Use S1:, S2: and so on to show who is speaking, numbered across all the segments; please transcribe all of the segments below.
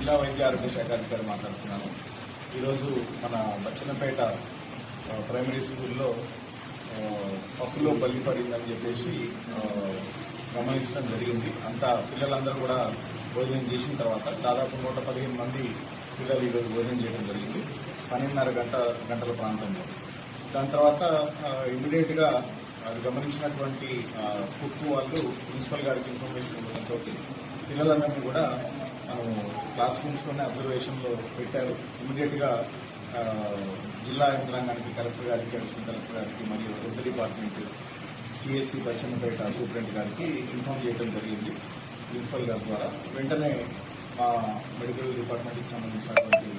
S1: జిల్లా వైద్య ఆరోగ్య శాఖ అధికారి మాట్లాడుతున్నాను. ఈరోజు మన బచ్చన్నపేట ప్రైమరీ స్కూల్లో పప్పులో బలి పడిందని చెప్పేసి గమనించడం జరిగింది. అంతా పిల్లలందరూ కూడా భోజనం చేసిన తర్వాత దాదాపు 115 మంది పిల్లలు ఈరోజు భోజనం చేయడం జరిగింది 12:30 గంటల ప్రాంతంలో. దాని తర్వాత ఇమీడియట్గా అది గమనించినటువంటి కుక్కు వాళ్ళు ప్రిన్సిపల్ గారికి ఇన్ఫర్మేషన్ ఇవ్వడంతో పిల్లలందరినీ కూడా క్లాస్ రూమ్స్లోనే అబ్జర్వేషన్లో పెట్టారు. ఇమీడియట్గా జిల్లా యంత్రాంగానికి, కలెక్టర్ గారికి, అడిషనల్ కలెక్టర్ గారికి మరియు health department, CSC Bachannapet superintendent గారికి ఇన్ఫార్మ్ చేయడం జరిగింది ప్రిన్సిపల్ గారి ద్వారా. వెంటనే మా మెడికల్ డిపార్ట్మెంట్కి సంబంధించినటువంటి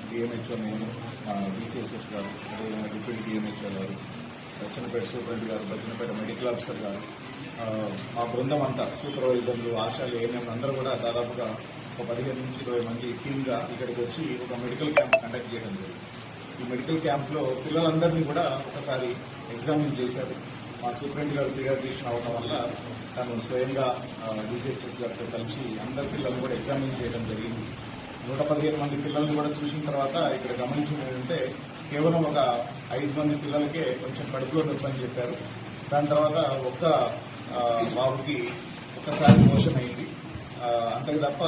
S1: డిఎంహెచ్ఓ నేను, డిసిహెచ్ఎస్ గారు, అదేవిధంగా డిప్యూటీ డిఎంహెచ్ఓ గారు, బచ్చన్నపేట సూపరింటెండెంట్ గారు, బచ్చన్నపేట మెడికల్ ఆఫీసర్ గారు, మా బృందం అంతా సూపర్వైజర్లు, ఆశాలు, ఏఎన్ఎం అందరూ కూడా దాదాపుగా ఒక 15 నుంచి 20 మంది టీమ్గా ఇక్కడికి వచ్చి ఒక మెడికల్ క్యాంప్ కండక్ట్ చేయడం జరిగింది. ఈ మెడికల్ క్యాంప్లో పిల్లలందరినీ కూడా ఒకసారి ఎగ్జామిన్ చేశారు. మా సూపరింటెండెంట్ గారు పీడియాట్రిషియన్ అవడం వల్ల తను స్వయంగా డిసిహెచ్ఎస్ గారితో కలిసి అందరి పిల్లలను కూడా ఎగ్జామిన్ చేయడం జరిగింది. 115 మంది పిల్లల్ని కూడా చూసిన తర్వాత ఇక్కడ గమనించింది ఏంటంటే కేవలం ఒక 5 మంది పిల్లలకే కొంచెం కడుపులో నొప్పి అని చెప్పారు. దాని తర్వాత ఒక్క బాబుకి ఒక్కసారి మోషన్ అయింది. అంతే తప్ప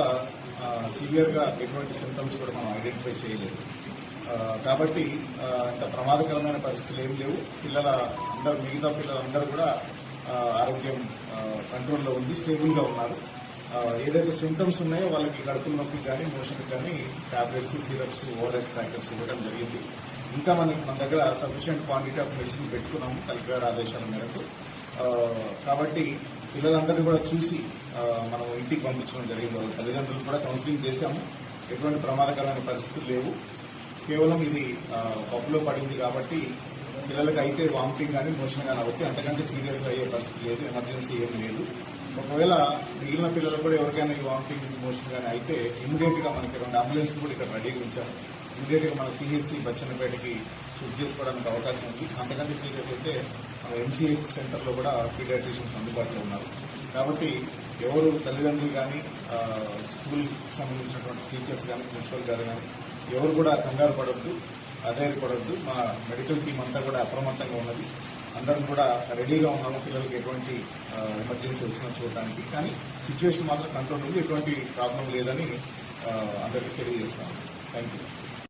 S1: సివియర్గా ఎటువంటి సింటమ్స్ కూడా మనం ఐడెంటిఫై చేయలేదు. కాబట్టి ఇంత ప్రమాదకరమైన పరిస్థితులు ఏం లేవు. మిగతా పిల్లలందరూ కూడా ఆరోగ్యం కంట్రోల్లో ఉంది, స్టేబుల్గా ఉన్నారు. ఏదైతే సింటమ్స్ ఉన్నాయో వాళ్ళకి కడుపుల నొప్పి కానీ, మోషన్ కానీ టాబ్లెట్స్, సిరప్స్, ఓఆర్ఎస్ ప్యాకెట్స్ ఇవ్వడం జరిగింది. ఇంకా మన దగ్గర సఫిషియంట్ క్వాంటిటీ ఆఫ్ మెడిసిన్ పెట్టుకున్నాము కలెక్టర్ గారి ఆదేశాల మేరకు. కాబట్టి పిల్లలందరినీ కూడా చూసి మనం ఇంటికి పంపించడం జరిగింది. వాళ్ళ తల్లిదండ్రులు కూడా కౌన్సిలింగ్ చేశాము. ఎటువంటి ప్రమాదకరమైన పరిస్థితులు లేవు. కేవలం ఇది పప్పులో పడింది కాబట్టి పిల్లలకి అయితే వామిటింగ్ కానీ, మోషన్ కానీ అవుతాయి. అంతకంటే సీరియస్ అయ్యే పరిస్థితి లేదు, ఎమర్జెన్సీ ఏమి లేదు. ఒకవేళ మిగిలిన పిల్లలు కూడా ఎవరికైనా ఈ వామిటింగ్, మోషన్ కానీ అయితే ఇమీడియట్గా మనకి 2 అంబులెన్స్ కూడా ఇక్కడ రెడీగా ఉంచాము. ఇమీడియట్గా మన సిహెచ్సి బచ్చన్నపేటకి షిఫ్ట్ చేసుకోవడానికి అవకాశం ఉంది. అంతకంటే సీరియస్ అయితే మన ఎంసీహెచ్ సెంటర్లో కూడా పీడియాట్రిషియన్స్ అందుబాటులో ఉన్నారు. కాబట్టి ఎవరు తల్లిదండ్రులు కానీ, స్కూల్కి సంబంధించినటువంటి టీచర్స్ కానీ, ప్రిన్సిపల్ గారు కానీ ఎవరు కూడా కంగారు పడొద్దు, అధైర్యపడొద్దు. మా మెడికల్ టీం అంతా కూడా అప్రమత్తంగా ఉన్నది. అందరం కూడా రెడీగా ఉన్నాము పిల్లలకి ఎటువంటి ఎమర్జెన్సీ వచ్చినా చూడడానికి. కానీ సిచ్యువేషన్ మాత్రం కంట్రోల్ ఉంది, ఎటువంటి ప్రాబ్లం లేదని అందరికీ తెలియజేస్తాను. Thank you.